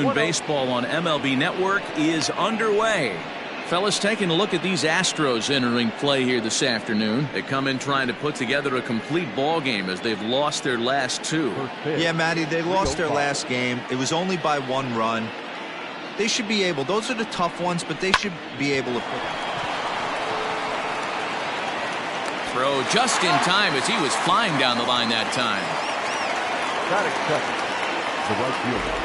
Baseball on MLB Network is underway. Fellas, taking a look at these Astros entering play here this afternoon. They come in trying to put together a complete ball game as they've lost their last two. Yeah, Matty, they lost their last game. It was only by 1 run. They should be able, those are the tough ones, but they should be able to put. Throw just in time as he was flying down the line that time. The right fielder.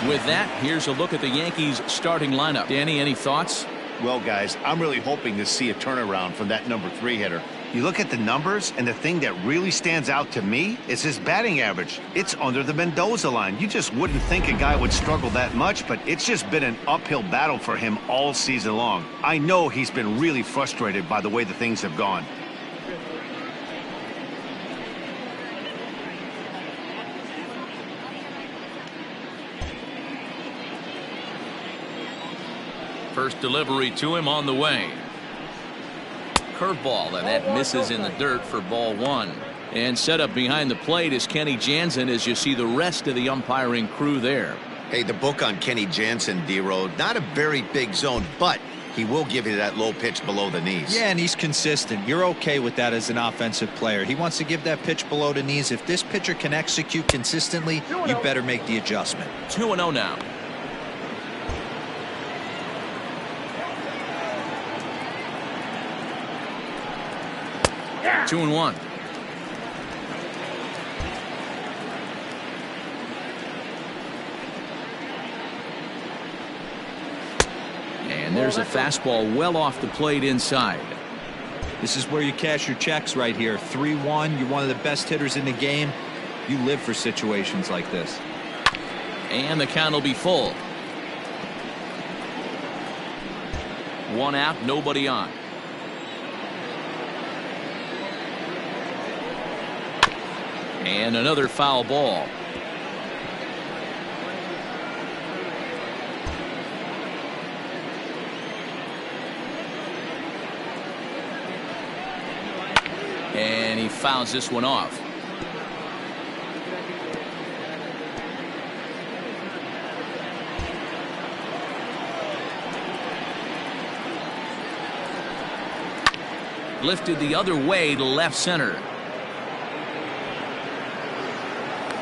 With that, here's a look at the Yankees starting lineup. Danny, any thoughts? Well, guys, I'm really hoping to see a turnaround from that number 3 hitter. You look at the numbers, and the thing that really stands out to me is his batting average. It's under the Mendoza line. You just wouldn't think a guy would struggle that much, but it's just been an uphill battle for him all season long. I know he's been really frustrated by the way the things have gone. First delivery to him on the way. Curveball, and that misses in the dirt for ball 1. And set up behind the plate is Kenny Jansen as you see the rest of the umpiring crew there. Hey, the book on Kenny Jansen, D-Row, not a very big zone, but he will give you that low pitch below the knees. Yeah, and he's consistent. You're okay with that as an offensive player. He wants to give that pitch below the knees. If this pitcher can execute consistently, you better make the adjustment. 2-0 now. Yeah. 2-1. And there's a fastball well off the plate inside. This is where you cash your checks right here. 3-1. You're one of the best hitters in the game. You live for situations like this. And the count will be full. 1 out, nobody on. And another foul ball. And he fouls this one off. Lifted the other way to left center.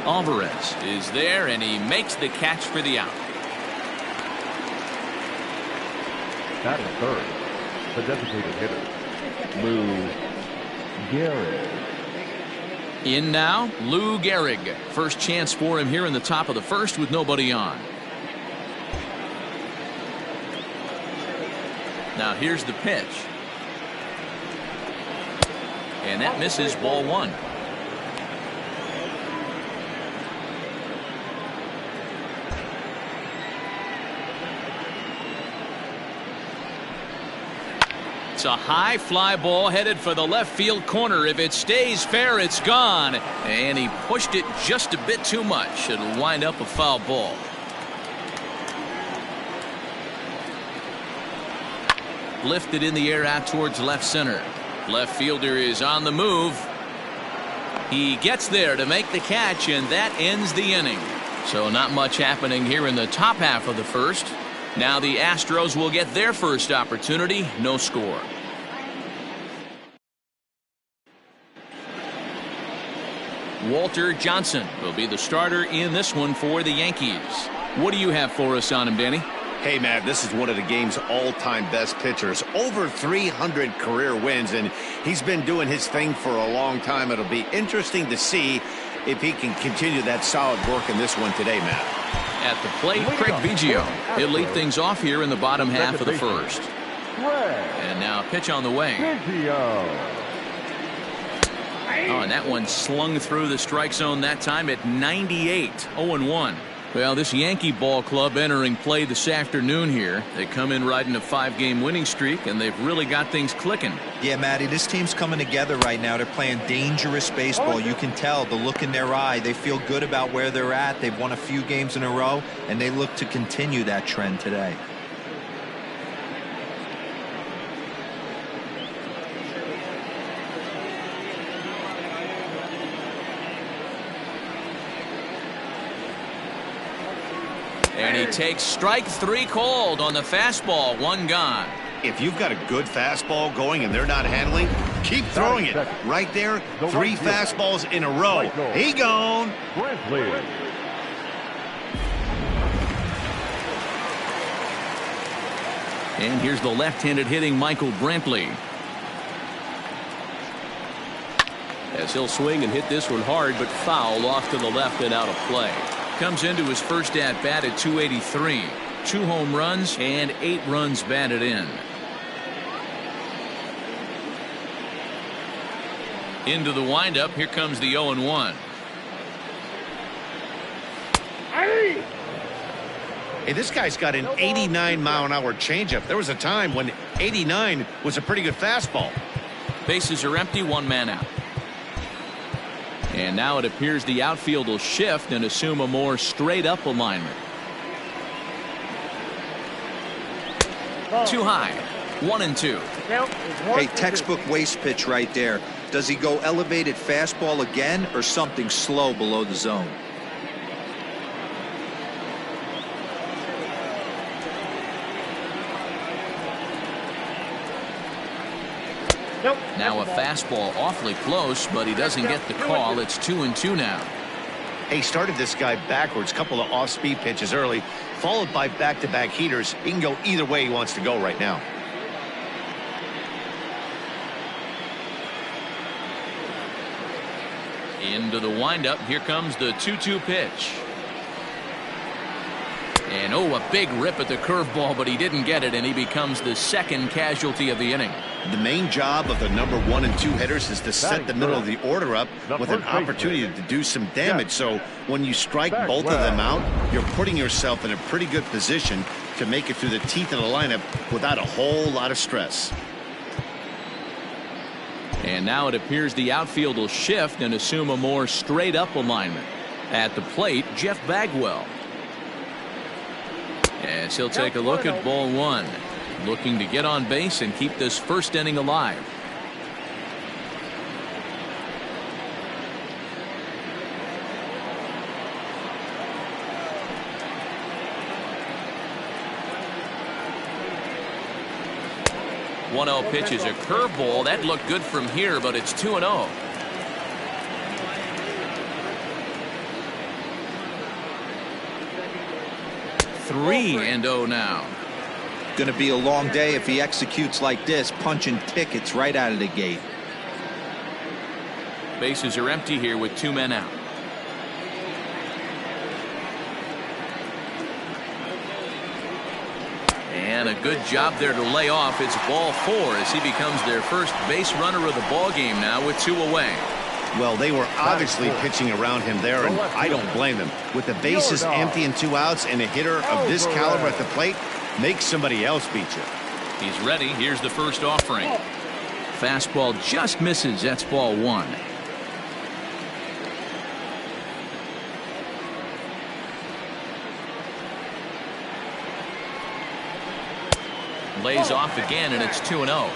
Alvarez is there, and he makes the catch for the out. That is third. The designated hitter, Lou Gehrig. In now, Lou Gehrig. First chance for him here in the top of the first with nobody on. Now here's the pitch. And that misses, ball 1. It's a high fly ball headed for the left field corner. If it stays fair, it's gone. And he pushed it just a bit too much. It'll wind up a foul ball. Lifted in the air out towards left center. Left fielder is on the move. He gets there to make the catch, and that ends the inning. So not much happening here in the top half of the first. Now the Astros will get their first opportunity. No score. Walter Johnson will be the starter in this one for the Yankees. What do you have for us on him, Danny? Hey, Matt, this is one of the game's all-time best pitchers. Over 300 career wins, and he's been doing his thing for a long time. It'll be interesting to see if he can continue that solid work in this one today, Matt. At the plate, Craig Biggio. He'll lead things off here in the bottom half of the first. And now a pitch on the way. Oh, and that one slung through the strike zone that time at 98. 0-1. Well, this Yankee ball club entering play this afternoon here. They come in riding a 5-game winning streak, and they've really got things clicking. Yeah, Matty, this team's coming together right now. They're playing dangerous baseball. You can tell the look in their eye. They feel good about where they're at. They've won a few games in a row, and they look to continue that trend today. And he takes strike 3 called on the fastball. 1 gone. If you've got a good fastball going and they're not handling, keep throwing it. Right there, 3 fastballs in a row. He gone. And here's the left-handed hitting Michael Brantley. As he'll swing and hit this one hard, but foul off to the left and out of play. Comes into his first at-bat at 283. 2 home runs and 8 runs batted in. Into the windup. Here comes the 0-1. Hey, this guy's got an 89-mile-an-hour changeup. There was a time when 89 was a pretty good fastball. Bases are empty. 1 man out. And now it appears the outfield will shift and assume a more straight-up alignment. Too high. 1-2. Hey, textbook waste pitch right there. Does he go elevated fastball again or something slow below the zone? Now a fastball awfully close, but he doesn't get the call. It's 2-2 now. He started this guy backwards, couple of off-speed pitches early, followed by back-to-back heaters. He can go either way he wants to go right now. Into the windup. Here comes the 2-2 pitch. And a big rip at the curveball, but he didn't get it, and he becomes the second casualty of the inning. The main job of the number 1 and 2 hitters is to set the middle of the order up with an opportunity to do some damage. So when you strike both of them out, you're putting yourself in a pretty good position to make it through the teeth of the lineup without a whole lot of stress. And now it appears the outfield will shift and assume a more straight-up alignment. At the plate, Jeff Bagwell. As he'll take a look at ball 1. Looking to get on base and keep this first inning alive. One-0 pitch is a curveball. That looked good from here, but it's 2-0. Three and 0 now. Going to be a long day if he executes like this, punching tickets right out of the gate. Bases are empty here with 2 men out. And a good job there to lay off. It's ball 4 as he becomes their first base runner of the ball game now with 2 away. Well, they were obviously pitching around him there, and I don't blame them. With the bases empty and 2 outs and a hitter of this caliber at the plate, make somebody else beat you. He's ready. Here's the first offering. Fastball just misses. That's ball 1. Lays off again, and it's 2-0.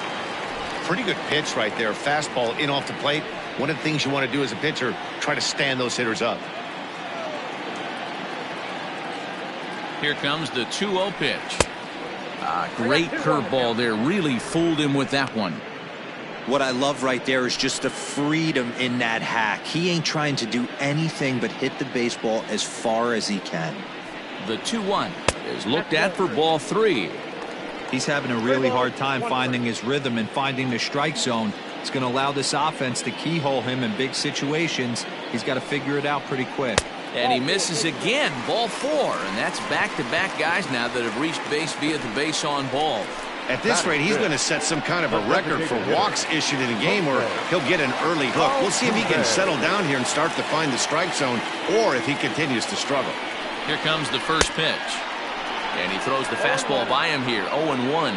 Pretty good pitch right there. Fastball in off the plate. One of the things you want to do as a pitcher, try to stand those hitters up. Here comes the 2-0 pitch. Great curveball there. Really fooled him with that one. What I love right there is just the freedom in that hack. He ain't trying to do anything but hit the baseball as far as he can. The 2-1 is looked at for ball 3. He's having a really hard time finding his rhythm and finding the strike zone. It's going to allow this offense to keyhole him in big situations. He's got to figure it out pretty quick. And he misses again. Ball 4. And that's back-to-back guys now that have reached base via the base on ball. At this rate, he's going to set some kind of a record for walks issued in a game, or he'll get an early hook. We'll see if he can settle down here and start to find the strike zone, or if he continues to struggle. Here comes the first pitch. And he throws the fastball by him here. 0-1.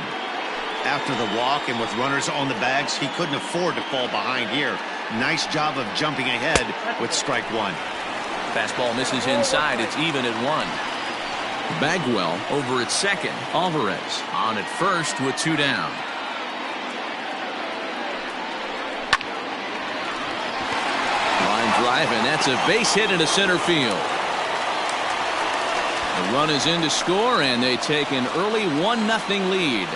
After the walk and with runners on the bags, he couldn't afford to fall behind here. Nice job of jumping ahead with strike 1. Fastball misses inside. It's even at 1. Bagwell over at second. Alvarez on at first with 2 down. Line drive, and that's a base hit into center field. The run is in to score, and they take an early 1-0 lead.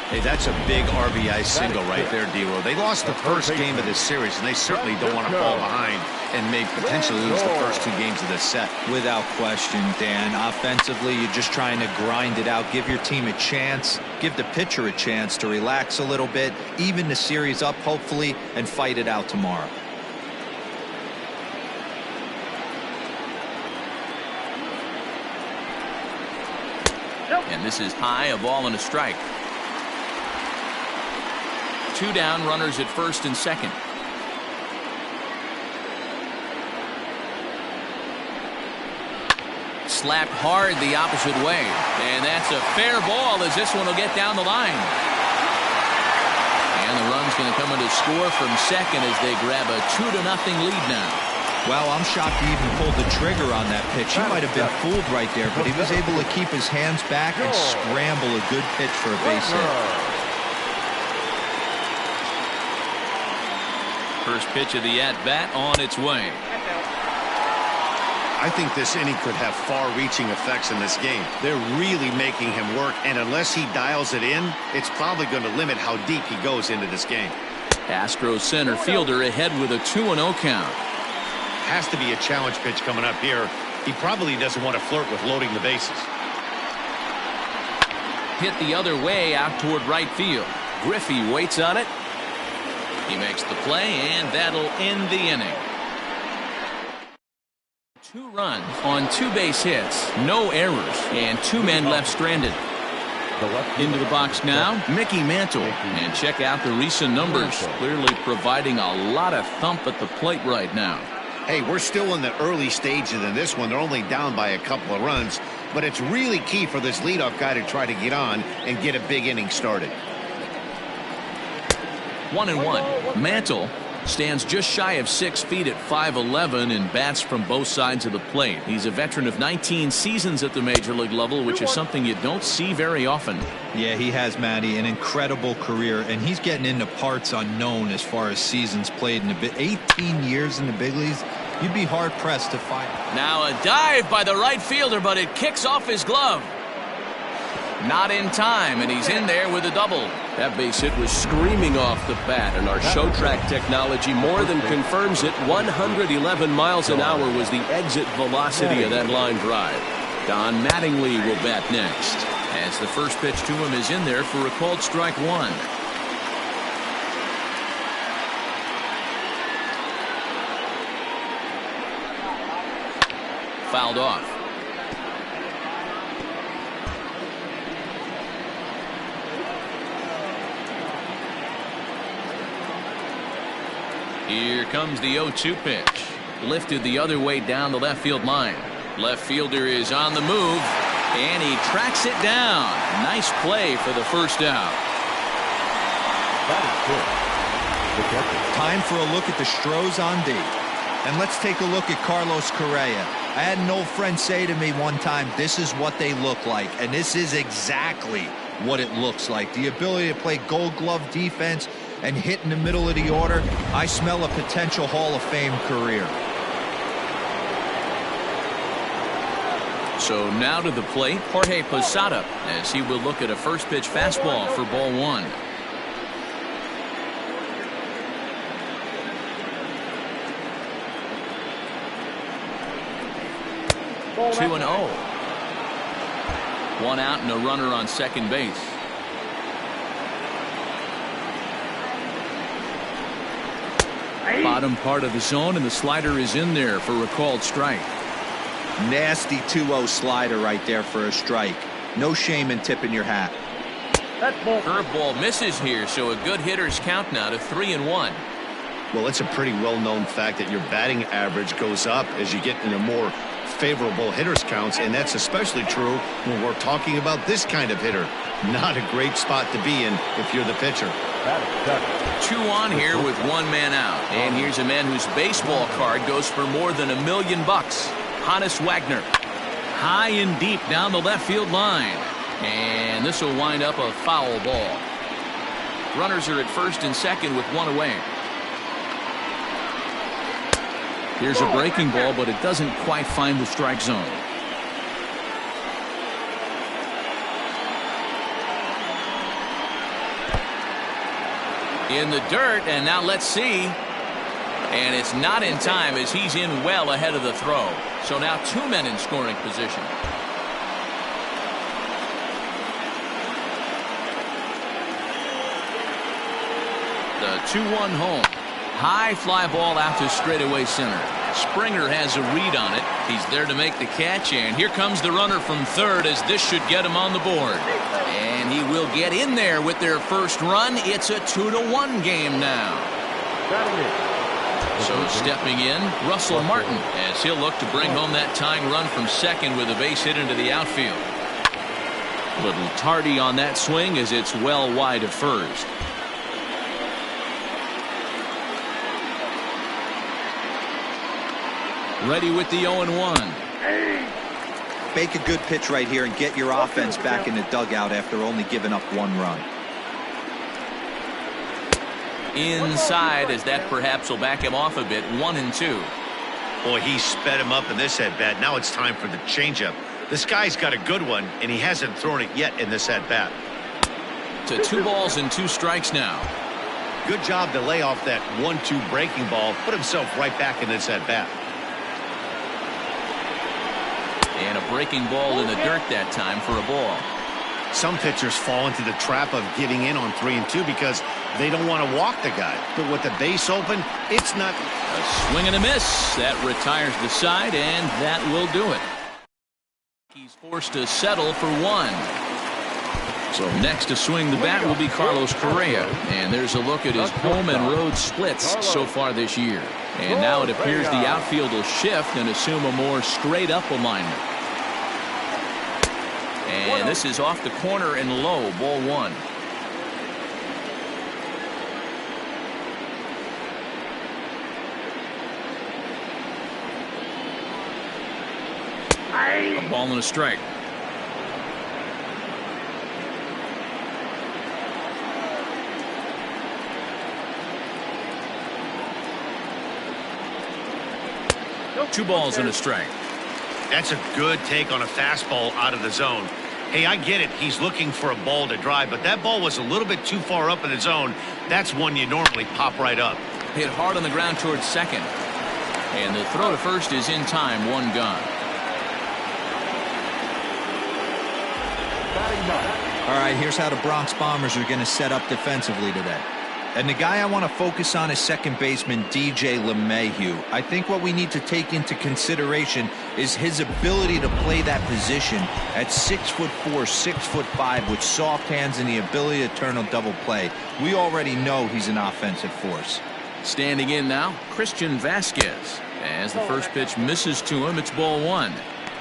Hey, that's a big RBI single right there, D-Lo. They lost the first game of this series, and they certainly don't want to fall behind and may potentially lose the first 2 games of this set. Without question, Dan. Offensively, you're just trying to grind it out, give your team a chance, give the pitcher a chance to relax a little bit, even the series up, hopefully, and fight it out tomorrow. And this is high, a ball and a strike. 2 down, runners at first and second. Slapped hard the opposite way. And that's a fair ball as this one will get down the line. And the run's going to come into score from second as they grab a 2-0 lead now. Well, I'm shocked he even pulled the trigger on that pitch. He might have been fooled right there, but he was able to keep his hands back and scramble a good pitch for a base hit. First pitch of the at-bat on its way. I think this inning could have far-reaching effects in this game. They're really making him work, and unless he dials it in, it's probably going to limit how deep he goes into this game. Astros center fielder ahead with a 2-0 count. Has to be a challenge pitch coming up here. He probably doesn't want to flirt with loading the bases. Hit the other way out toward right field. Griffey waits on it. He makes the play, and that'll end the inning. 2 runs on 2 base hits, no errors, and 2 men left stranded. Into the box now, Mickey Mantle. And check out the recent numbers. Clearly providing a lot of thump at the plate right now. Hey, we're still in the early stages in this one. They're only down by a couple of runs, but it's really key for this leadoff guy to try to get on and get a big inning started. 1-1. Mantle stands just shy of 6 feet at 5'11" and bats from both sides of the plate. He's a veteran of 19 seasons at the major league level, which is something you don't see very often. Yeah, he has, Matty, an incredible career, and he's getting into parts unknown as far as seasons played in the 18 years in the big leagues. You'd be hard-pressed to find. Now a dive by the right fielder, but it kicks off his glove. Not in time, and he's in there with a double. That base hit was screaming off the bat, and our show track technology more than confirms it. 111 miles an hour was the exit velocity of that line drive. Don Mattingly will bat next, as the first pitch to him is in there for a called strike 1. Fouled off. Here comes the 0-2 pitch. Lifted the other way down the left field line. Left fielder is on the move, and he tracks it down. Nice play for the first out. Time for a look at the Stros on D. And let's take a look at Carlos Correa. I had an old friend say to me one time, this is what they look like. And this is exactly what it looks like. The ability to play gold glove defense and hit in the middle of the order. I smell a potential Hall of Fame career. So now to the plate, Jorge Posada, as he will look at a first pitch fastball for ball 1. Ball 2-0. 1 out and a runner on second base. Bottom part of the zone, and the slider is in there for a called strike. Nasty 2-0 slider right there for a strike. No shame in tipping your hat. Curveball misses here, so a good hitter's count now to 3-1. Well, it's a pretty well-known fact that your batting average goes up as you get into more favorable hitters counts, and that's especially true when we're talking about this kind of hitter. Not a great spot to be in if you're the pitcher. 2 on here with 1 man out. And here's a man whose baseball card goes for more than $1 million. Honus Wagner. High and deep down the left field line. And this will wind up a foul ball. Runners are at first and second with 1 away. Here's a breaking ball, but it doesn't quite find the strike zone. In the dirt, and now let's see. And it's not in time as he's in well ahead of the throw. So now 2 men in scoring position. The 2-1 home. High fly ball out to straightaway center. Springer has a read on it. He's there to make the catch, and here comes the runner from third as this should get him on the board. And he will get in there with their first run. It's a 2-1 game now. So stepping in, Russell Martin, as he'll look to bring home that tying run from second with a base hit into the outfield. A little tardy on that swing as it's well wide of first. Ready with the 0-1. Make a good pitch right here and get your offense back in the dugout after only giving up 1 run. Inside, as that perhaps will back him off a bit. 1-2. Boy, he sped him up in this at-bat. Now it's time for the changeup. This guy's got a good one, and he hasn't thrown it yet in this at-bat. To 2 balls and 2 strikes now. Good job to lay off that 1-2 breaking ball. Put himself right back in this at-bat. And a breaking ball in the dirt that time for a ball. Some pitchers fall into the trap of giving in on 3 and 2 because they don't want to walk the guy. But with the base open, it's not. A swing and a miss. That retires the side, and that will do it. He's forced to settle for 1. So next to swing the bat will be Carlos Correa. And there's a look at his home and road splits so far this year. And now it appears the outfield will shift and assume a more straight-up alignment. And this is off the corner and low, ball 1. A ball and a strike. Two balls and a strike. That's a good take on a fastball out of the zone. Hey, I get it. He's looking for a ball to drive, but that ball was a little bit too far up in the zone. That's one you normally pop right up. Hit hard on the ground towards second. And the throw to first is in time. 1 gone. All right, here's how the Bronx Bombers are going to set up defensively today. And the guy I want to focus on is second baseman DJ LeMahieu. I think what we need to take into consideration is his ability to play that position at 6'4", 6'5", with soft hands and the ability to turn a double play. We already know he's an offensive force. Standing in now, Christian Vasquez. As the first pitch misses to him, it's ball 1.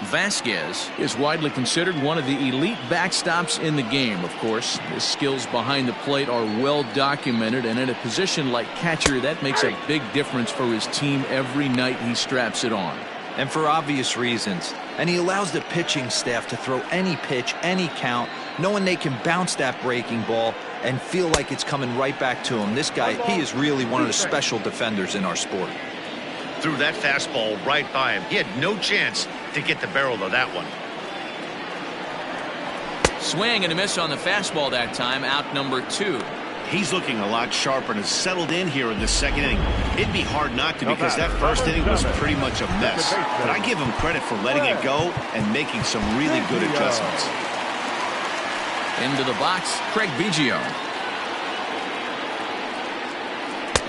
Vasquez is widely considered one of the elite backstops in the game. Of course, his skills behind the plate are well documented, and in a position like catcher, that makes a big difference for his team every night he straps it on. And for obvious reasons. And he allows the pitching staff to throw any pitch, any count, knowing they can bounce that breaking ball and feel like it's coming right back to him. This guy, he is really one of the special defenders in our sport. Threw that fastball right by him. He had no chance to get the barrel of that one. Swing and a miss on the fastball that time. Out number 2. He's looking a lot sharper and has settled in here in the second inning. It'd be hard not to because that first inning was pretty much a mess. But I give him credit for letting it go and making some really good adjustments. Into the box, Craig Biggio.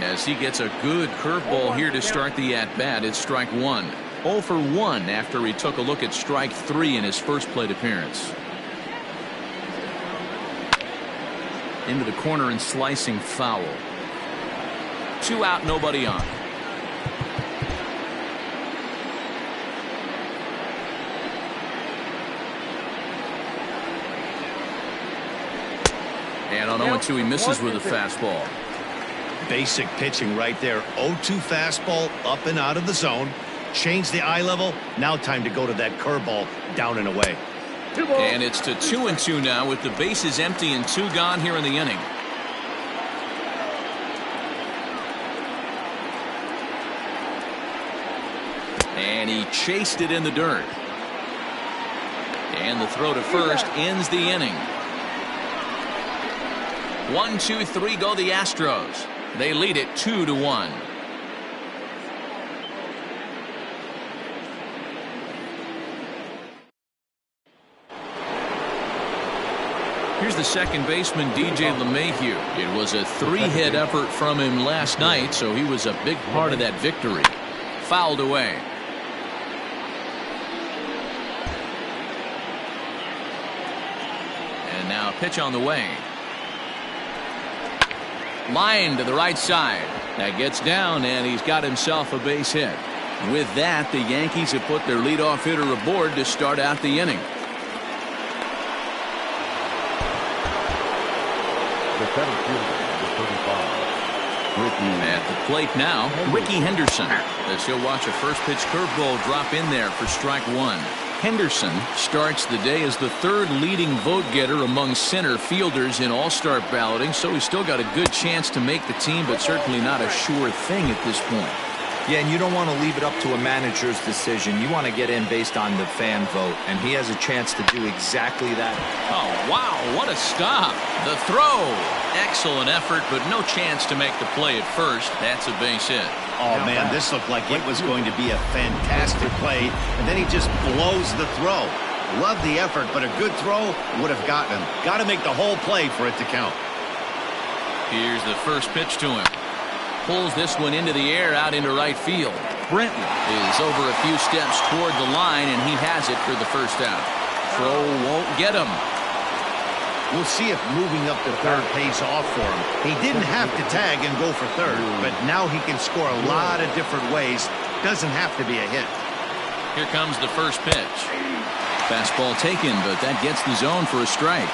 As he gets a good curveball here to start the at-bat, it's strike 1. 0 for 1 after he took a look at strike 3 in his first plate appearance. Into the corner and slicing foul. 2 out, nobody on. And on 0-2, he misses with a fastball. Basic pitching right there. 0-2 fastball up and out of the zone. Change the eye level. Now time to go to that curveball down and away. And it's to 2-2 now with the bases empty and 2 gone here in the inning. And he chased it in the dirt. And the throw to first ends the inning. 1, 2, 3 go the Astros. They lead it 2-1. Here's the second baseman, DJ LeMahieu. It was a 3-hit effort from him last night, so he was a big part of that victory. Fouled away. And now a pitch on the way. Line to the right side. That gets down, and he's got himself a base hit. With that, the Yankees have put their leadoff hitter aboard to start out the inning. The center fielder, number 35, Ricky. At the plate now, Ricky Henderson. As he'll watch a first pitch curveball drop in there for strike one. Henderson starts the day as the third leading vote getter among center fielders in all-star balloting, so he's still got a good chance to make the team, but certainly not a sure thing at this point. Yeah, and you don't want to leave it up to a manager's decision. You want to get in based on the fan vote, and he has a chance to do exactly that. Oh, wow, what a stop. The throw. Excellent effort, but no chance to make the play at first. That's a base hit. Oh, man, this looked like it was going to be a fantastic play, and then he just blows the throw. Love the effort, but a good throw would have gotten him. Got to make the whole play for it to count. Here's the first pitch to him. Pulls this one into the air out into right field. Brenton is over a few steps toward the line, and he has it for the first out. Throw won't get him. We'll see if moving up to third pays off for him. He didn't have to tag and go for third, but now he can score a lot of different ways. Doesn't have to be a hit. Here comes the first pitch. Fastball taken, but that gets the zone for a strike.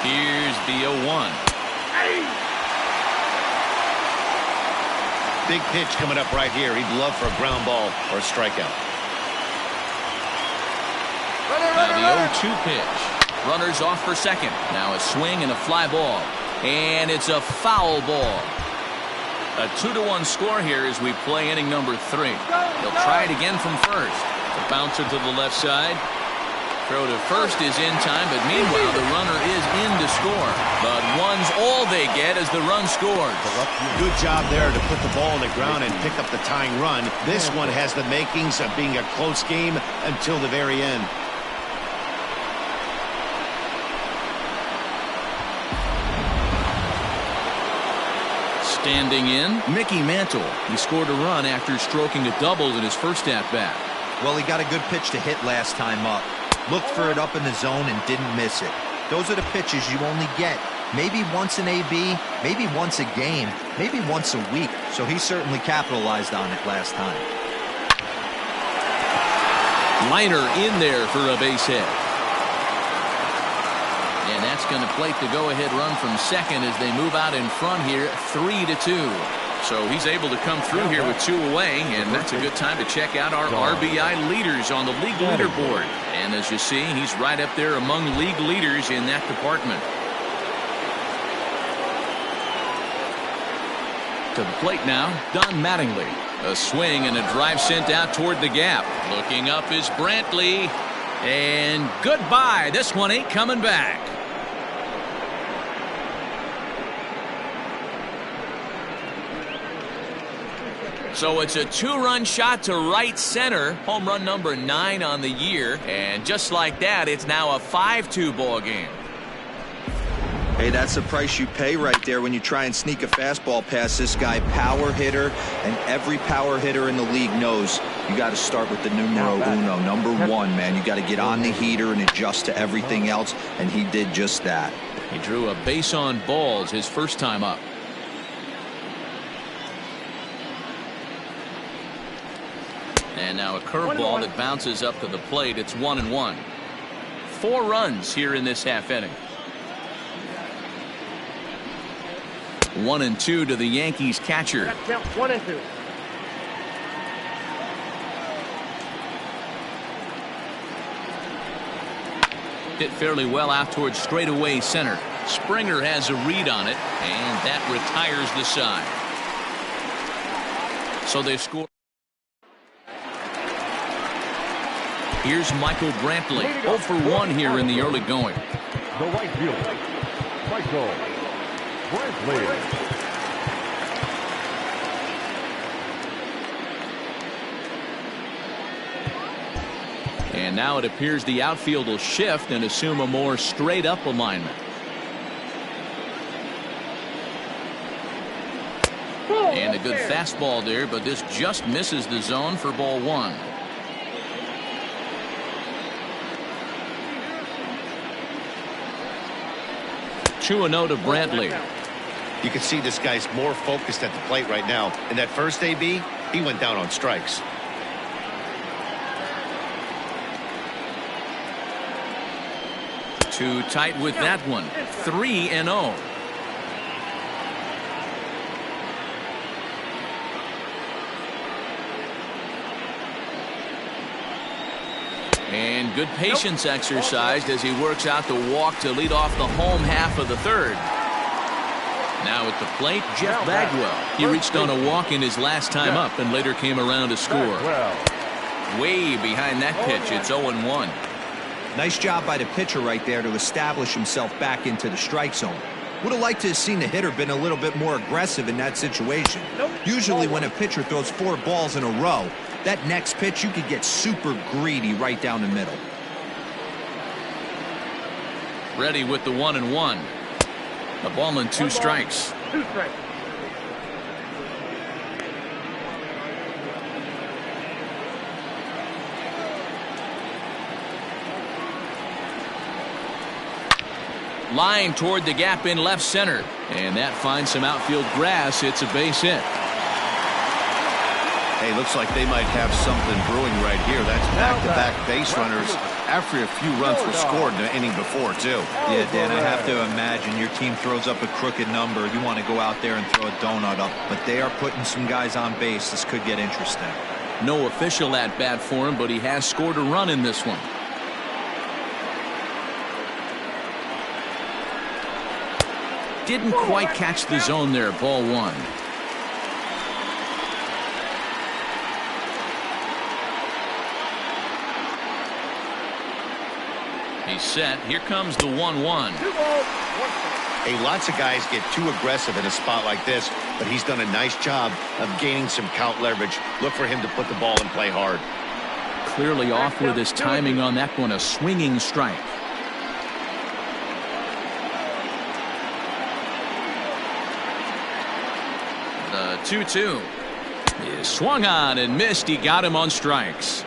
Here's the 0-1. Big pitch coming up right here. He'd love for a ground ball or a strikeout. Now the 0-2 pitch. Runners off for second. Now a swing and a fly ball. And it's a foul ball. A 2-1 score here as we play inning number 3. He'll try it again from first. The bouncer to the left side. Throw to first is in time, but meanwhile the runner is in to score. But one's all they get as the run scores. Good job there to put the ball on the ground and pick up the tying run. This one has the makings of being a close game until the very end. Standing in, Mickey Mantle. He scored a run after stroking a double in his first at-bat. Well, he got a good pitch to hit last time up. Looked for it up in the zone and didn't miss it. Those are the pitches you only get. Maybe once an AB, maybe once a game, maybe once a week. So he certainly capitalized on it last time. Liner in there for a base hit. And that's going to plate the go-ahead run from second as they move out in front here, 3-2. So he's able to come through here with 2 away, and that's a good time to check out our RBI leaders on the league leaderboard. And as you see, he's right up there among league leaders in that department. To the plate now, Don Mattingly. A swing and a drive sent out toward the gap. Looking up is Brantley. And goodbye. This one ain't coming back. So it's a 2-run shot to right center. Home run number 9 on the year. And just like that, it's now a 5-2 ball game. Hey, that's the price you pay right there when you try and sneak a fastball past this guy. Power hitter, and every power hitter in the league knows you got to start with the numero uno, number 1, man. You got to get on the heater and adjust to everything else, and he did just that. He drew a base on balls his first time up. And now a curveball that bounces up to the plate. It's 1-1. 4 runs here in this half inning. 1-2 to the Yankees catcher. 1-2. Hit fairly well out towards straightaway center. Springer has a read on it, and that retires the side. So they score. Here's Michael Brantley, 0 for 1 here in the early going. The right fielder, Michael Brantley. And now it appears the outfield will shift and assume a more straight-up alignment. And a good fastball there, but this just misses the zone for ball 1. Two and 0 to Brantley. You can see this guy's more focused at the plate right now. In that first AB, he went down on strikes. Too tight with that one. 3 and 0. And good patience exercised as he works out the walk to lead off the home half of the third. Now at the plate, Jeff Bagwell. He reached on a walk in his last time up and later came around to score. Way behind that pitch. It's 0-1. Nice job by the pitcher right there to establish himself back into the strike zone. Would have liked to have seen the hitter been a little bit more aggressive in that situation. Usually when a pitcher throws 4 balls in a row, that next pitch you could get super greedy right down the middle. Ready with the 1-1. A ball and 2 strikes. Line toward the gap in left center. And that finds some outfield grass. It's a base hit. Hey, looks like they might have something brewing right here. That's back-to-back base runners after a few runs were scored in the inning before, too. Yeah, Dan, I have to imagine your team throws up a crooked number. You want to go out there and throw a donut up. But they are putting some guys on base. This could get interesting. No official at bat for him, but he has scored a run in this one. Didn't quite catch the zone there. Ball 1. He's set. Here comes the 1-1. Hey, lots of guys get too aggressive in a spot like this, but he's done a nice job of gaining some count leverage. Look for him to put the ball in play hard. Clearly off with his timing on that one. A swinging strike. The 2-2 is swung on and missed. He got him on strikes.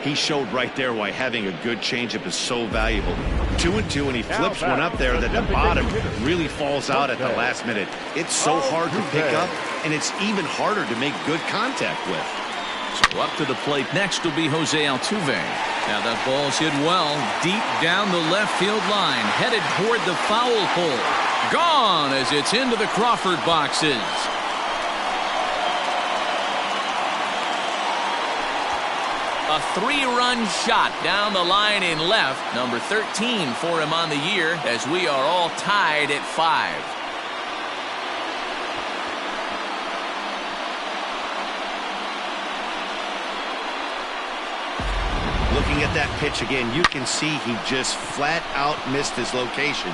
He showed right there why having a good changeup is so valuable. 2-2, and he flips one up there that the bottom really falls out at the last minute. It's so hard to pick up, and it's even harder to make good contact with. So up to the plate next will be Jose Altuve. Now that ball's hit well, deep down the left field line, headed toward the foul pole. Gone as it's into the Crawford boxes. A 3-run shot down the line in left. Number 13 for him on the year as we are all tied at 5. Looking at that pitch again, you can see he just flat out missed his location.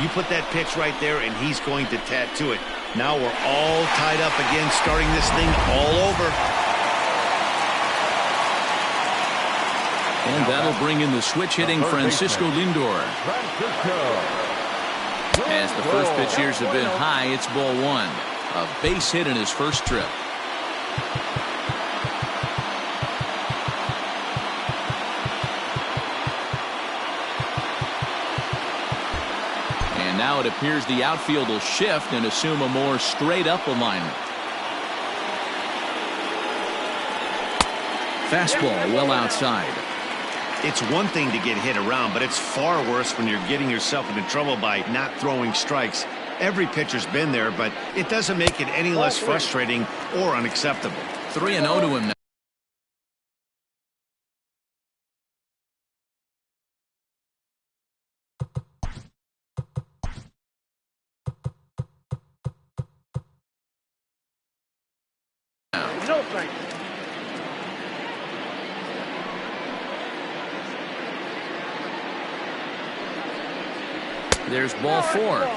You put that pitch right there and he's going to tattoo it. Now we're all tied up again, starting this thing all over. And that'll bring in the switch-hitting Francisco Lindor. As the first pitch here's a bit high, it's ball 1. A base hit in his first trip. And now it appears the outfield will shift and assume a more straight-up alignment. Fastball well outside. It's one thing to get hit around, but it's far worse when you're getting yourself into trouble by not throwing strikes. Every pitcher's been there, but it doesn't make it any less frustrating or unacceptable. 3-0 to him now. There's ball 4.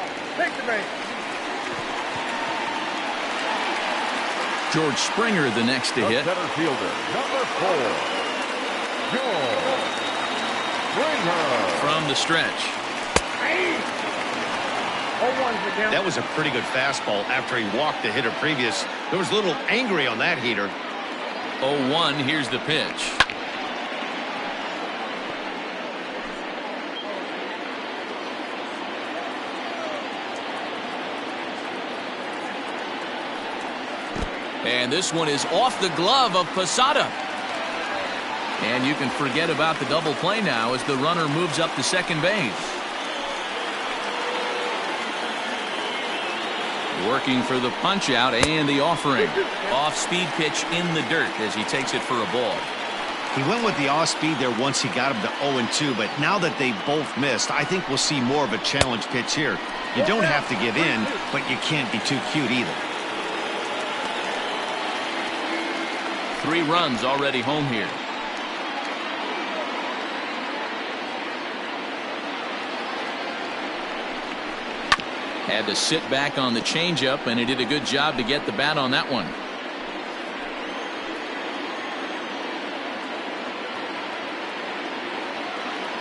George Springer the next to hit. Center fielder, number 4, George Springer. From the stretch. That was a pretty good fastball after he walked the hitter previous. There was a little angry on that heater. 0-1, here's the pitch. And this one is off the glove of Posada. And you can forget about the double play now as the runner moves up to second base. Working for the punch out and the offering. Off-speed pitch in the dirt as he takes it for a ball. He went with the off-speed there once he got him to 0-2, but now that they both missed, I think we'll see more of a challenge pitch here. You don't have to give in, but you can't be too cute either. 3 runs already home here. Had to sit back on the changeup, and he did a good job to get the bat on that one.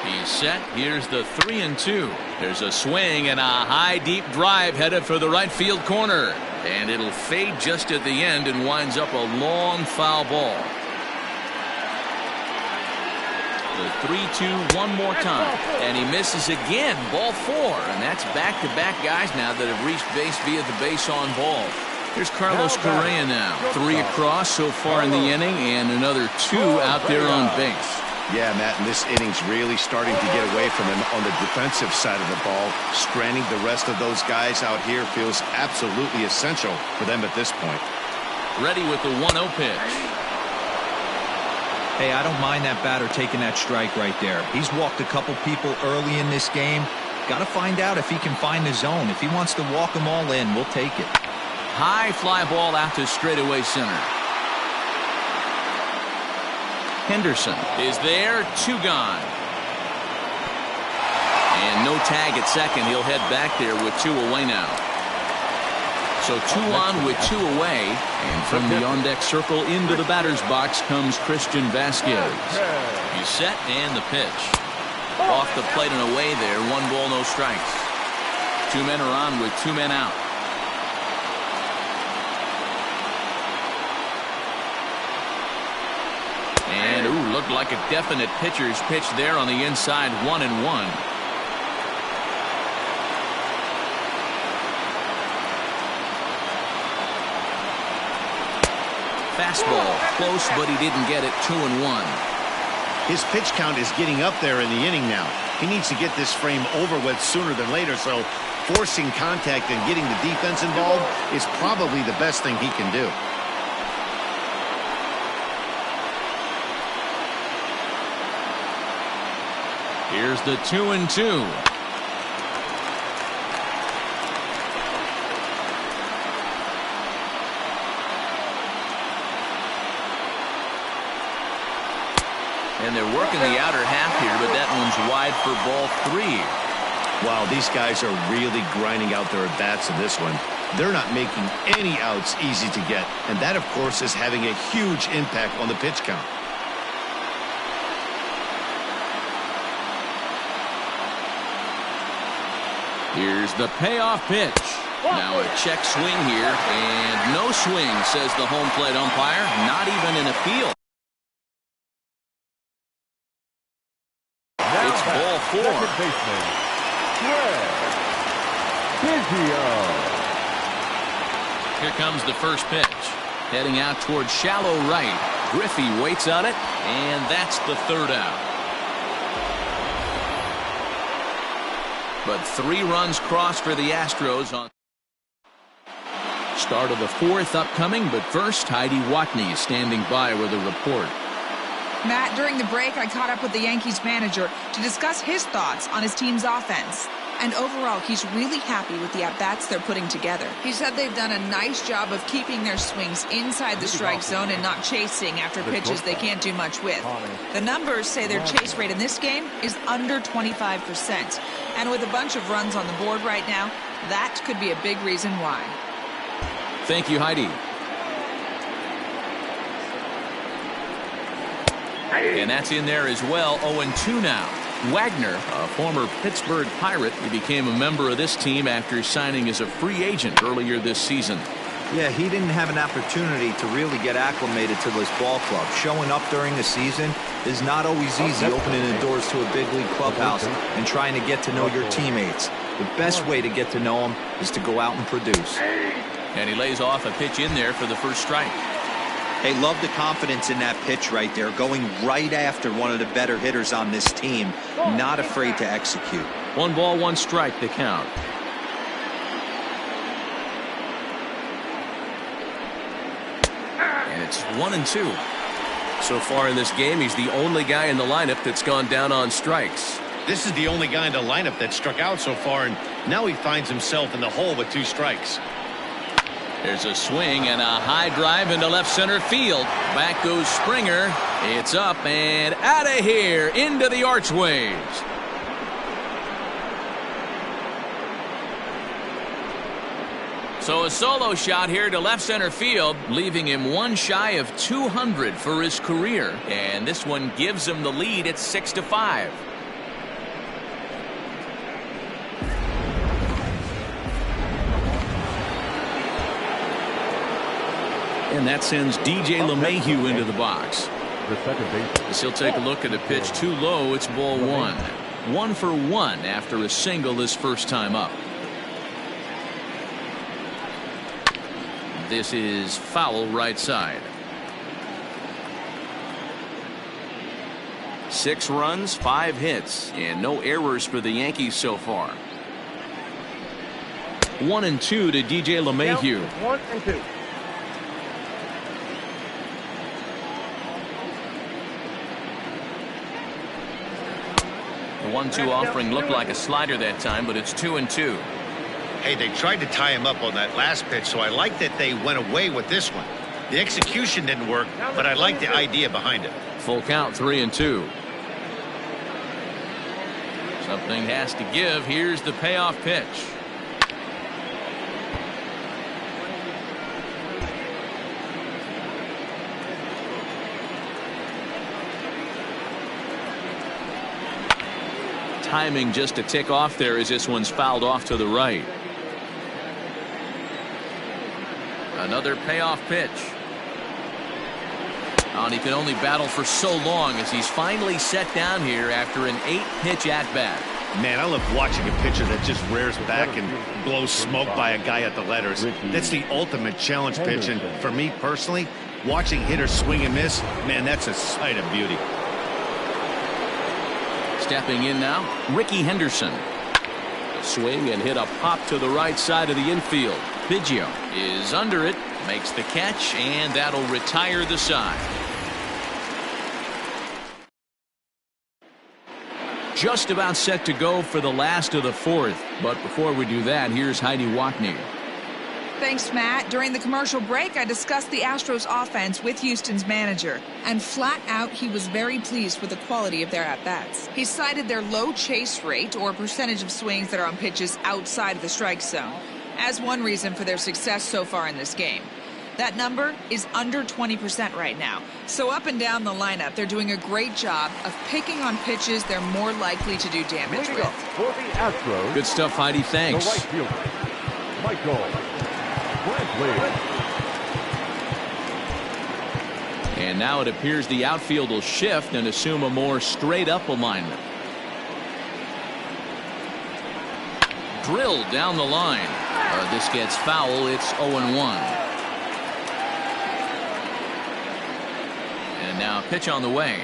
He's set. Here's the 3-2. There's a swing and a high deep drive headed for the right field corner. And it'll fade just at the end and winds up a long foul ball. The 3-2 one more time. And he misses again. Ball 4. And that's back-to-back guys now that have reached base via the base on ball. Here's Carlos Correa now. 3 across so far in the inning and another 2 out there on base. Yeah, Matt, and this inning's really starting to get away from him on the defensive side of the ball. Stranding the rest of those guys out here feels absolutely essential for them at this point. Ready with the 1-0 pitch. Hey, I don't mind that batter taking that strike right there. He's walked a couple people early in this game. Got to find out if he can find the zone. If he wants to walk them all in, we'll take it. High fly ball out to straightaway center. Henderson is there, 2 gone. And no tag at second. He'll head back there with 2 away now. So 2 on with 2 away. And from the on-deck circle into the batter's box comes Christian Vasquez. He's set and the pitch. Off the plate and away there. 1 ball, no strikes. 2 men are on with 2 men out. And, ooh, looked like a definite pitcher's pitch there on the inside, 1-1. Fastball, close, but he didn't get it, 2-1. His pitch count is getting up there in the inning now. He needs to get this frame over with sooner than later, so forcing contact and getting the defense involved is probably the best thing he can do. Here's the 2-2. And they're working the outer half here, but that one's wide for ball 3. Wow, these guys are really grinding out their at-bats in this one. They're not making any outs easy to get, and that, of course, is having a huge impact on the pitch count. Here's the payoff pitch. Now a check swing here, and no swing, says the home plate umpire. Not even an appeal. It's ball 4. Here comes the first pitch. Heading out towards shallow right. Griffey waits on it, and that's the 3rd out. But 3 runs crossed for the Astros on start of the 4th upcoming. But first, Heidi Watney is standing by with a report. Matt, during the break, I caught up with the Yankees manager to discuss his thoughts on his team's offense. And overall, he's really happy with the at-bats they're putting together. He said they've done a nice job of keeping their swings inside the strike zone and not chasing after pitches they can't do much with. The numbers say their chase rate in this game is under 25%. And with a bunch of runs on the board right now, that could be a big reason why. Thank you, Heidi. And that's in there as well. 0-2 now. Wagner, a former Pittsburgh Pirate, he became a member of this team after signing as a free agent earlier this season. Yeah, he didn't have an opportunity to really get acclimated to this ball club. Showing up during the season is not always easy, opening the doors to a big league clubhouse and trying to get to know your teammates. The best way to get to know them is to go out and produce. And he lays off a pitch in there for the first strike. Hey, love the confidence in that pitch right there, going right after one of the better hitters on this team, not afraid to execute. 1 ball, 1 strike, the count. And it's 1-2. So far in this game, he's the only guy in the lineup that's gone down on strikes. This is the only guy in the lineup that struck out so far, and now he finds himself in the hole with 2 strikes. There's a swing and a high drive into left center field. Back goes Springer. It's up and out of here into the archways. So a solo shot here to left center field, leaving him 1 shy of 200 for his career. And this one gives him the lead at 6-5. And that sends DJ LeMahieu into the box. The second baseman. As he'll take a look at a pitch too low. It's ball 1. 1 for 1 after a single his first time up. This is foul right side. 6 runs, 5 hits, and no errors for the Yankees so far. 1-2 to DJ LeMahieu. 1-2. The 1-2 offering looked like a slider that time, but it's 2-2. Hey, they tried to tie him up on that last pitch, so I like that they went away with this one. The execution didn't work, but I like the idea behind it. Full count, 3-2. Something has to give. Here's the payoff pitch. Timing just to tick off there as this one's fouled off to the right. Another payoff pitch. Oh, and he can only battle for so long as he's finally set down here after an 8-pitch at-bat. Man, I love watching a pitcher that just rears back and blows smoke by a guy at the letters. That's the ultimate challenge pitch, and for me personally, watching hitters swing and miss, man, that's a sight of beauty. Stepping in now, Ricky Henderson. Swing and hit a pop to the right side of the infield. Biggio is under it, makes the catch, and that'll retire the side. Just about set to go for the last of the 4th. But before we do that, here's Heidi Watney. Thanks, Matt. During the commercial break, I discussed the Astros offense with Houston's manager. And flat out, he was very pleased with the quality of their at-bats. He cited their low chase rate, or percentage of swings that are on pitches outside of the strike zone, as one reason for their success so far in this game. That number is under 20% right now. So up and down the lineup, they're doing a great job of picking on pitches they're more likely to do damage with. For the Astros, Good stuff, Heidi. Thanks. the right fielder, Michael Brantley. And now it appears the outfield will shift and assume a more straight-up alignment. Drilled down the line. This gets foul. It's 0-1. And now a pitch on the way.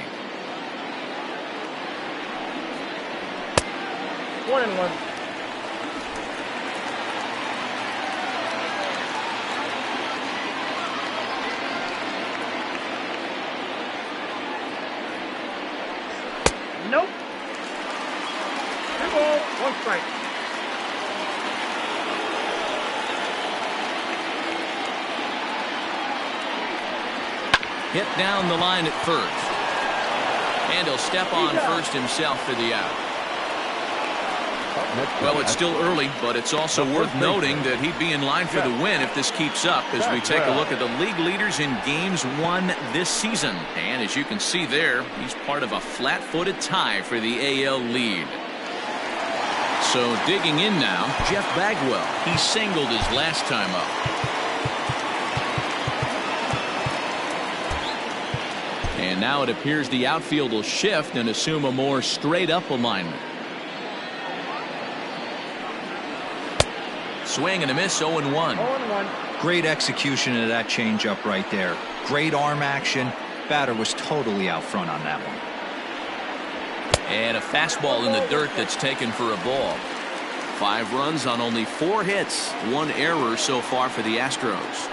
1-1. Nope. 2 balls, 1 strike. Hit down the line at first. And he'll step on first himself for the out. Well, it's still early, but it's also worth noting that he'd be in line for the win if this keeps up as we take a look at the league leaders in games won this season. And as you can see there, he's part of a flat-footed tie for the AL lead. So digging in now, Jeff Bagwell. He singled his last time up. And now it appears the outfield will shift and assume a more straight-up alignment. Swing and a miss, 0-1. Great execution of that changeup right there. Great arm action. Batter was totally out front on that one. And a fastball in the dirt that's taken for a ball. 5 runs on only 4 hits. 1 error so far for the Astros.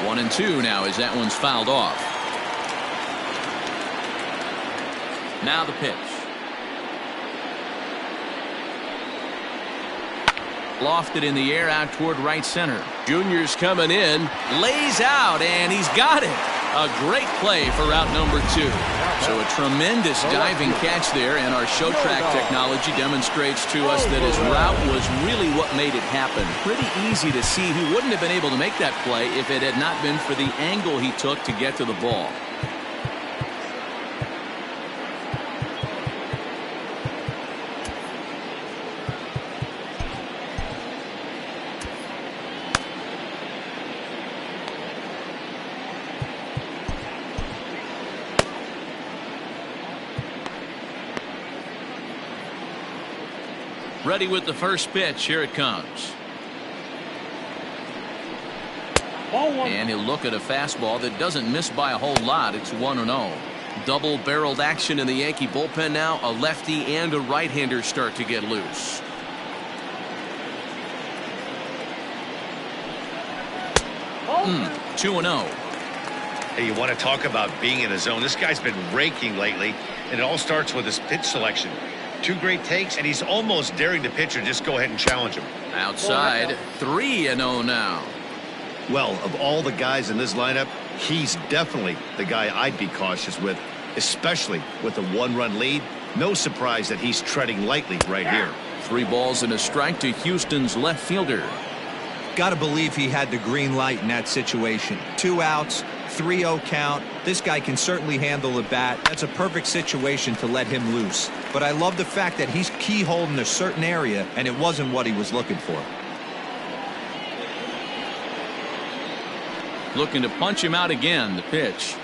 One and 2 now as that one's fouled off. Now the pitch. Lofted in the air out toward right center. Junior's coming in. Lays out, and he's got it. A great play for out number 2. So a tremendous diving catch there, and our show track technology demonstrates to us that his route was really what made it happen. Pretty easy to see he wouldn't have been able to make that play if it had not been for the angle he took to get to the ball. Ready with the first pitch. Here it comes. And he'll look at a fastball that doesn't miss by a whole lot. It's 1-0. Double-barreled action in the Yankee bullpen now. A lefty and a right-hander start to get loose. Oh. 2-0. Hey, you want to talk about being in the zone? This guy's been raking lately, and it all starts with his pitch selection. 2 great takes, and he's almost daring the pitcher just go ahead and challenge him. Outside, 3-0 now. Well, of all the guys in this lineup, he's definitely the guy I'd be cautious with, especially with a 1-run lead. No surprise that he's treading lightly right here. 3 balls and a strike to Houston's left fielder. Got to believe he had the green light in that situation. 2 outs, 3-0 count. This guy can certainly handle the bat. That's a perfect situation to let him loose. But I love the fact that he's keyholed in a certain area, and it wasn't what he was looking for. Looking to punch him out again. The pitch.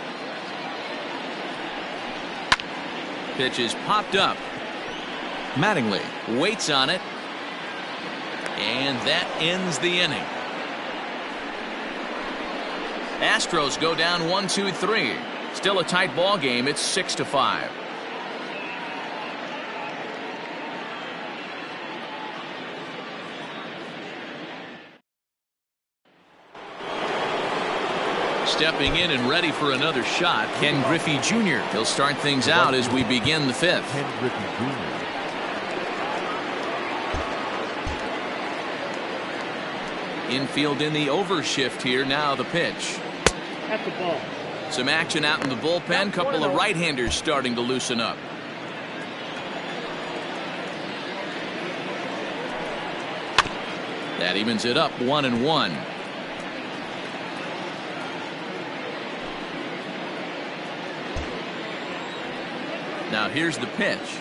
Pitch is popped up. Mattingly waits on it. And that ends the inning. Astros go down 1-2-3. Still a tight ball game. It's 6-5. Stepping in and ready for another shot, Ken Griffey Jr. He'll start things out as we begin the 5th. Ken Griffey Jr. Infield in the overshift here. Now the pitch. At the ball. Some action out in the bullpen. Couple of right-handers starting to loosen up. That evens it up 1-1. Now here's the pitch.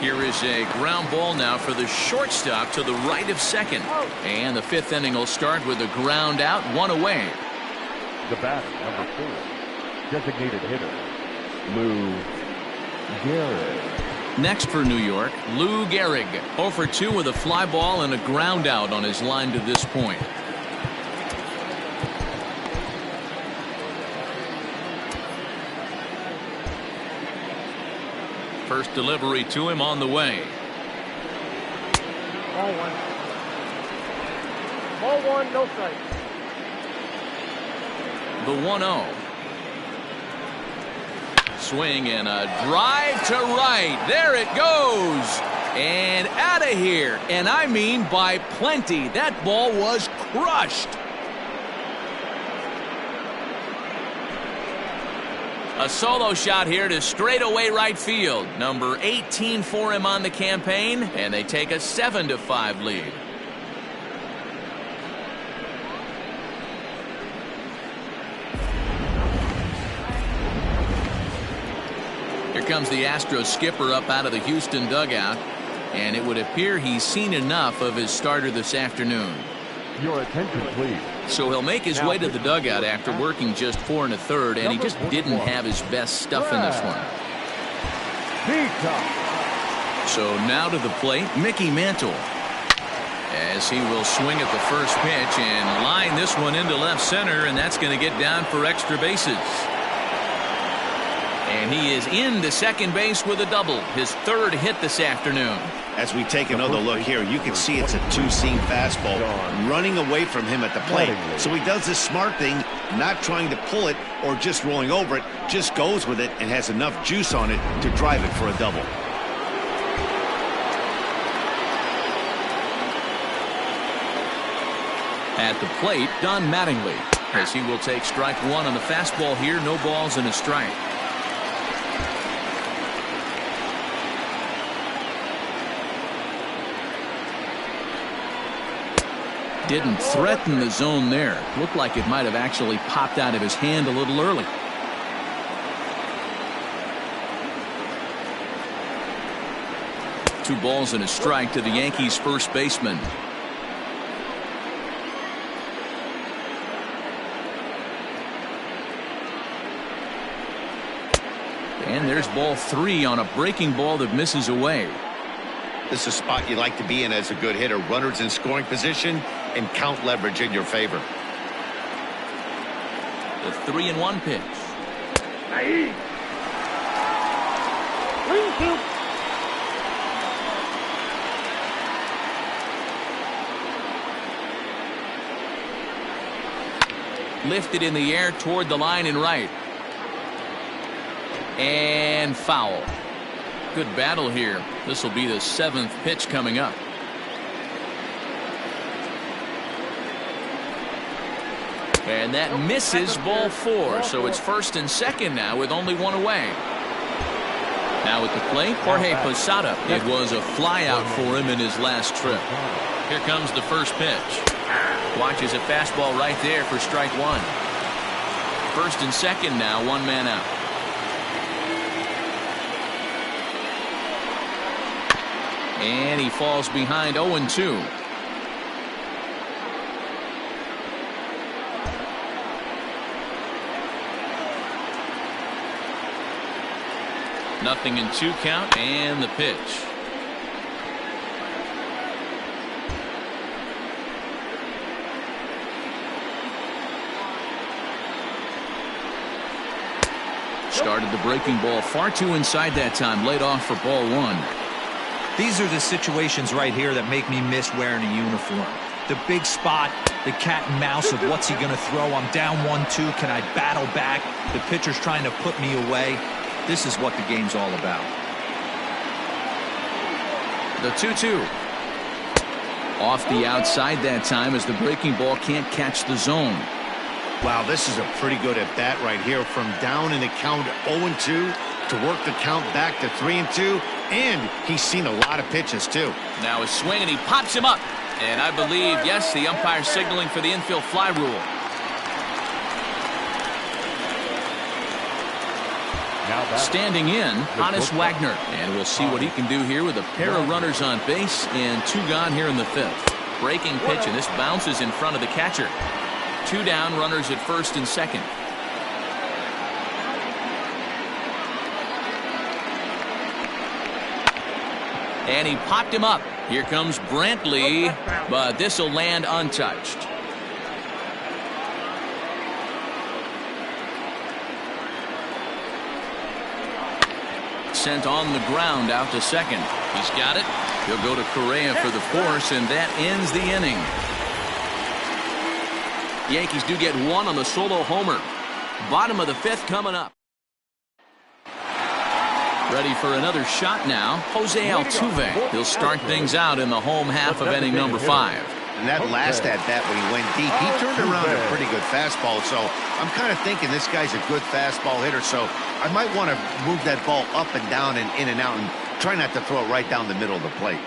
Here is a ground ball now for the shortstop to the right of second. And the 5th inning will start with a ground out, 1 away. The batter, number 4, designated hitter, Lou Gehrig. Next for New York, Lou Gehrig. 0 for 2 with a fly ball and a ground out on his line to this point. First delivery to him on the way. Ball 1. Ball 1, no strike. The 1-0. Swing and a drive to right. There it goes. And out of here. And I mean by plenty. That ball was crushed. A solo shot here to straightaway right field. Number 18 for him on the campaign, and they take a 7-5 lead. Here comes the Astros skipper up out of the Houston dugout, and it would appear he's seen enough of his starter this afternoon. Your attention, please. So he'll make his way to the dugout after working just 4 1/3, and he just didn't have his best stuff in this one. So now to the plate, Mickey Mantle, as he will swing at the first pitch and line this one into left center, and that's going to get down for extra bases. And he is into second base with a double, his 3rd hit this afternoon. As we take another look here, you can see it's a two-seam fastball running away from him at the plate. So he does this smart thing, not trying to pull it or just rolling over it, just goes with it and has enough juice on it to drive it for a double. At the plate, Don Mattingly, as he will take strike 1 on the fastball here, no balls and a strike. Didn't threaten the zone there. Looked like it might have actually popped out of his hand a little early. Two balls and a strike to the Yankees first baseman. And there's ball 3 on a breaking ball that misses away. This is a spot you like to be in as a good hitter. Runners in scoring position and count leverage in your favor. The 3-1 pitch. Ahí. 3-2. Lifted in the air toward the line and right. And foul. Good battle here. This will be the 7th pitch coming up. And that misses ball 4. So it's 1st and 2nd now with only 1 away. Now at the plate, Jorge Posada. It was a fly out for him in his last trip. Here comes the first pitch. Watches a fastball right there for strike 1. 1st and 2nd now, 1 man out. And he falls behind 0-2. Nothing in 2 count, and the pitch. Started the breaking ball far too inside that time, laid off for ball 1. These are the situations right here that make me miss wearing a uniform. The big spot, the cat and mouse of what's he going to throw. I'm down 1-2. Can I battle back? The pitcher's trying to put me away. This is what the game's all about. The 2-2. Off the outside that time as the breaking ball can't catch the zone. Wow, this is a pretty good at bat right here. From down in the count 0-2 to work the count back to 3-2. And he's seen a lot of pitches, too. Now a swing, and he pops him up. And I believe, yes, the umpire signaling for the infield fly rule. Standing in, Honus Wagner. And we'll see what he can do here with a pair of runners on base and 2 gone here in the 5th. Breaking pitch, and this bounces in front of the catcher. 2 down, runners at 1st and 2nd. And he popped him up. Here comes Brantley, but this will land untouched. Sent on the ground out to second. He's got it. He'll go to Correa for the force, and that ends the inning. Yankees do get 1 on the solo homer. Bottom of the 5th coming up. Ready for another shot now, Jose Altuve. He'll start things out in the home half of inning number 5. And that last at-bat when he went deep, he turned around a pretty good fastball. So I'm kind of thinking this guy's a good fastball hitter. So I might want to move that ball up and down and in and out and try not to throw it right down the middle of the plate.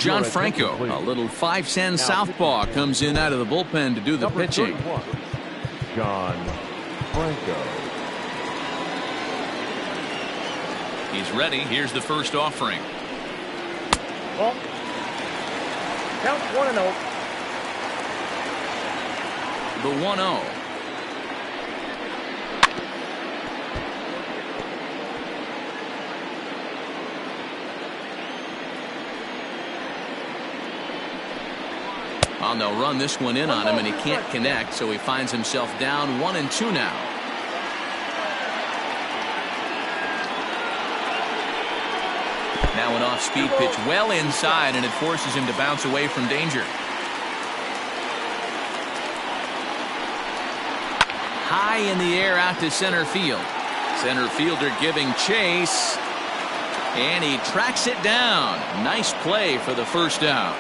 John Franco, a little 5'10" southpaw, comes in out of the bullpen to do the pitching. John Franco. He's ready. Here's the first offering. Ball. Count 1-0. The 1-0. Well, they'll run this one in on him, and he can't connect, so he finds himself down 1-2 now. Now an off-speed pitch well inside, and it forces him to bounce away from danger. High in the air out to center field. Center fielder giving chase, and he tracks it down. Nice play for the first out.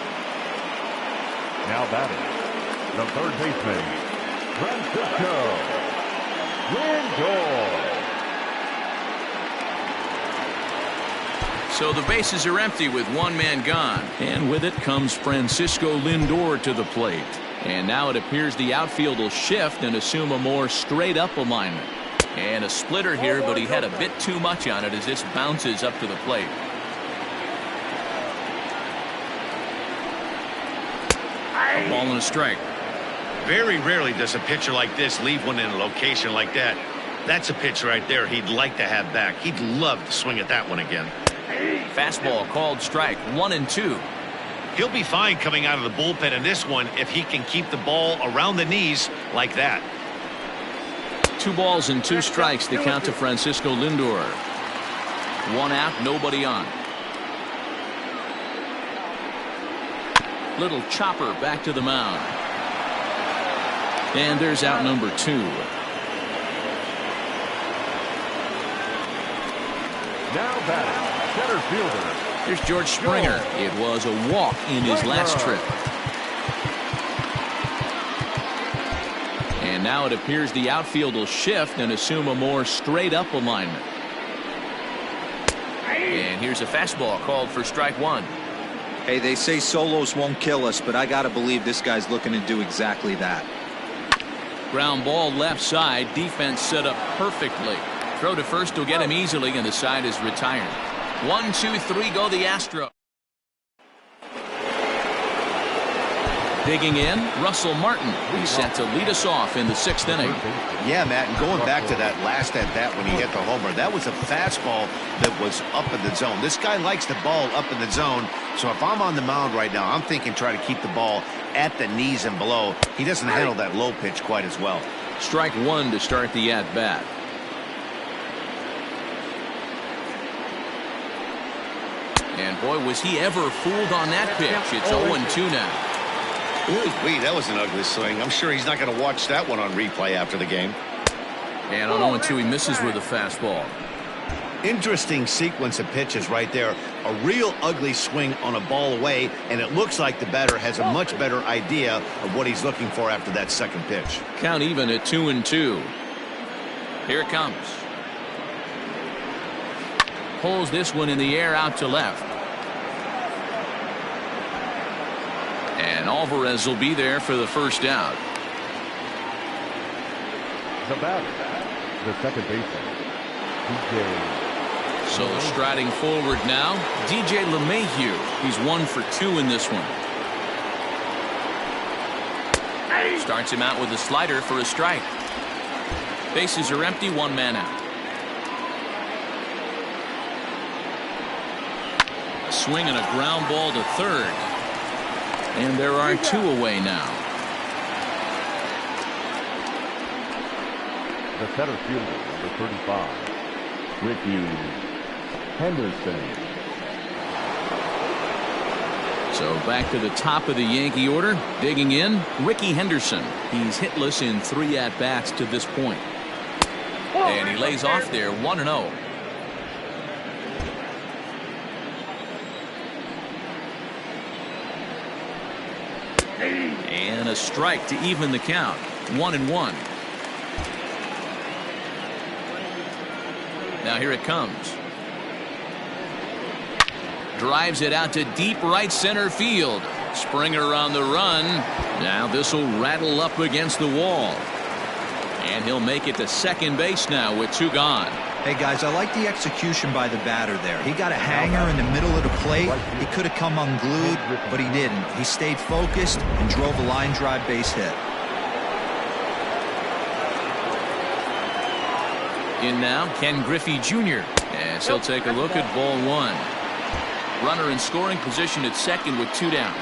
Now batting, the third baseman, Francisco Lindor. So the bases are empty with one man gone. And with it comes Francisco Lindor to the plate. And now it appears the outfield will shift and assume a more straight up alignment. And a splitter here, but he had a bit too much on it as this bounces up to the plate. A ball and a strike. Very rarely does a pitcher like this leave one in a location like that. That's a pitch right there he'd like to have back. He'd love to swing at that one again. Fastball called strike, 1-2. He'll be fine coming out of the bullpen in this one if he can keep the ball around the knees like that. 2 balls and 2 strikes to count to Francisco Lindor. 1 out, nobody on. Little chopper back to the mound. And there's out number 2. Now batting, center fielder. Here's George Springer. It was a walk in his last trip. And now it appears the outfield will shift and assume a more straight up alignment. And here's a fastball called for strike 1. Hey, they say solos won't kill us, but I gotta believe this guy's looking to do exactly that. Ground ball left side. Defense set up perfectly. Throw to first will get him easily, and the side is retired. 1, 2, 3 go the Astros. Digging in, Russell Martin. He's set to lead us off in the 6th inning. Yeah, Matt, and going back to that last at bat when he hit the homer, that was a fastball that was up in the zone. This guy likes the ball up in the zone, so if I'm on the mound right now, I'm thinking try to keep the ball at the knees and below. He doesn't handle that low pitch quite as well. Strike 1 to start the at-bat. And boy, was he ever fooled on that pitch. It's 0-2 now. Ooh, that was an ugly swing. I'm sure he's not going to watch that one on replay after the game. And on 0-2, he misses with a fastball. Interesting sequence of pitches right there. A real ugly swing on a ball away, and it looks like the batter has a much better idea of what he's looking for after that second pitch. Count even at 2-2. Here it comes. Pulls this one in the air out to left. And Alvarez will be there for the first out. The batter, the second baseman, DJ. So striding forward now, DJ LeMahieu. He's 1 for 2 in this one. Starts him out with a slider for a strike. Bases are empty, 1 man out. A swing and a ground ball to third. And there are 2 away now. The center fielder, number 35, Ricky Henderson. So back to the top of the Yankee order. Digging in, Ricky Henderson. He's hitless in 3 at-bats to this point. And he lays off there, 1-0. And a strike to even the count. 1-1. Now here it comes. Drives it out to deep right center field. Springer on the run. Now this will rattle up against the wall. And he'll make it to second base now with 2 gone. Hey, guys, I like the execution by the batter there. He got a hanger in the middle of the plate. He could have come unglued, but he didn't. He stayed focused and drove a line drive base hit. In now, Ken Griffey Jr. As he'll take a look at ball one. Runner in scoring position at second with 2 down.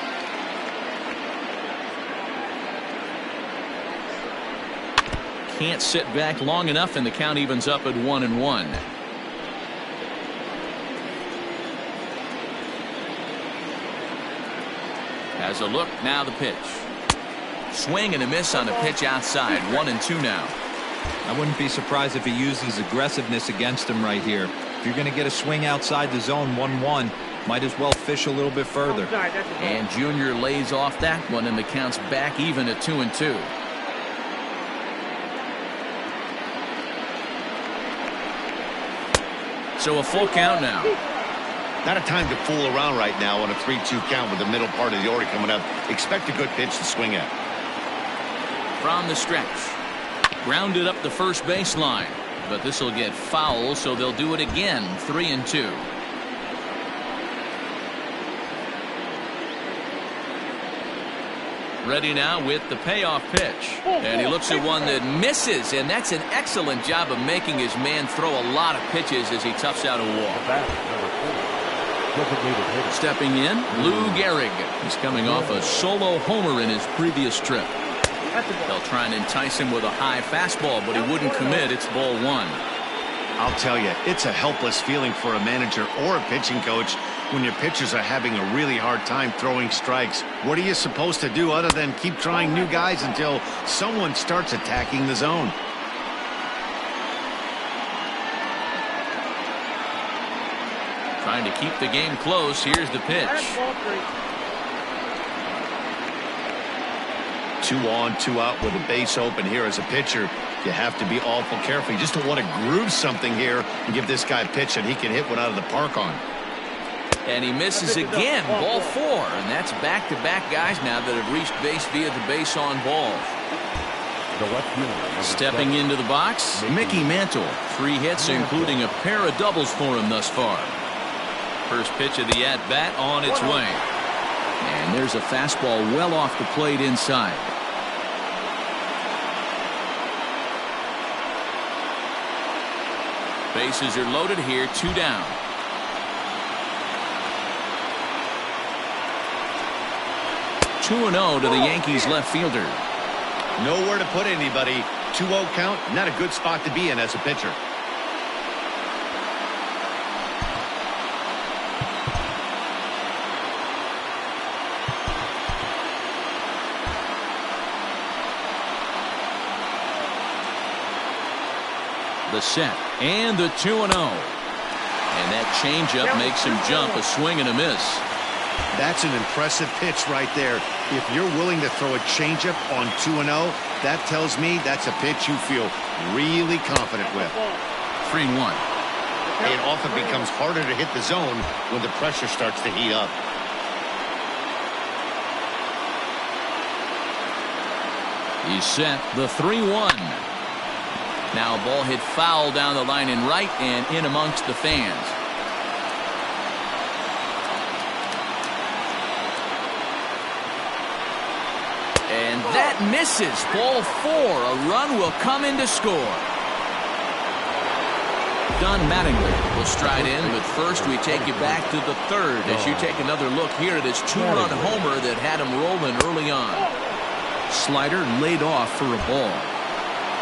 Can't sit back long enough, and the count evens up at 1-1. Has a look, now the pitch. Swing and a miss on a pitch outside. 1-2 now. I wouldn't be surprised if he uses aggressiveness against him right here. If you're going to get a swing outside the zone 1-1, might as well fish a little bit further. And Junior lays off that one, and the count's back even at 2-2. So a full count now. Not a time to fool around right now on a 3-2 count with the middle part of the order coming up. Expect a good pitch to swing at. From the stretch. Grounded up the first baseline. But this will get foul, so they'll do it again. 3-2. Ready now with the payoff pitch. And he looks at one that misses, and that's an excellent job of making his man throw a lot of pitches as he toughs out a wall. Stepping in, Lou Gehrig. He's coming off a solo homer in his previous trip. They'll try and entice him with a high fastball, but he wouldn't commit. It's ball one. I'll tell you, it's a helpless feeling for a manager or a pitching coach when your pitchers are having a really hard time throwing strikes. What are you supposed to do other than keep trying new guys until someone starts attacking the zone? Trying to keep the game close. Here's the pitch. 2 on, 2 out with a base open here as a pitcher. You have to be awful careful. You just don't want to groove something here and give this guy a pitch that he can hit one out of the park on. And he misses again. Ball 4. And that's back-to-back guys now that have reached base via the base on ball. Stepping into the box, Mickey Mantle. 3 hits, including a pair of doubles for him thus far. First pitch of the at-bat on its way. And there's a fastball well off the plate inside. Bases are loaded here, 2 down. (2-0) to the Yankees left fielder. Nowhere to put anybody. 2-0 count, not a good spot to be in as a pitcher. The set and the 2-0. And that changeup makes him jump. A swing and a miss. That's an impressive pitch right there. If you're willing to throw a changeup on 2-0, that tells me that's a pitch you feel really confident with. 3-1. It often becomes harder to hit the zone when the pressure starts to heat up. He's set. The 3-1. Now a ball hit foul down the line in right and in amongst the fans. And that misses. Ball 4. A run will come in to score. Don Mattingly will stride in, but first we take you back to the 3rd as you take another look here at his 2-run homer that had him rolling early on. Slider laid off for a ball.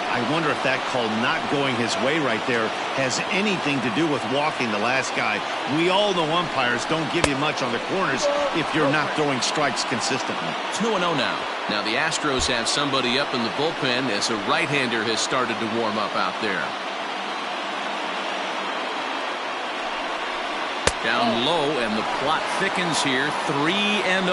I wonder if that call not going his way right there has anything to do with walking the last guy. We all know umpires don't give you much on the corners if you're not throwing strikes consistently. 2-0 now. Now the Astros have somebody up in the bullpen as a right-hander has started to warm up out there. Down low, and the plot thickens here. 3-0.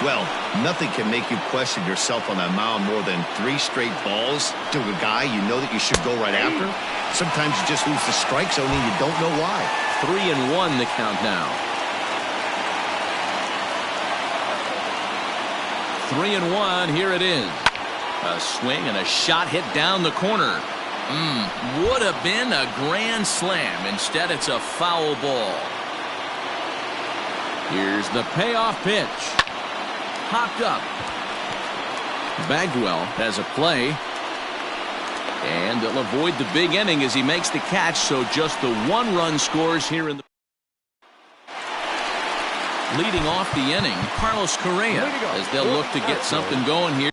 Well, nothing can make you question yourself on that mound more than 3 straight balls to a guy you know that you should go right after. Sometimes you just lose the strike zone and you don't know why. 3-1 the count now. 3-1, here it is. A swing and a shot hit down the corner. Would have been a grand slam. Instead, it's a foul ball. Here's the payoff pitch. Hopped up. Bagwell has a play. And they'll avoid the big inning as he makes the catch, so just the 1 run scores here in the... Leading off the inning, Carlos Correa, as they'll look to get something going here.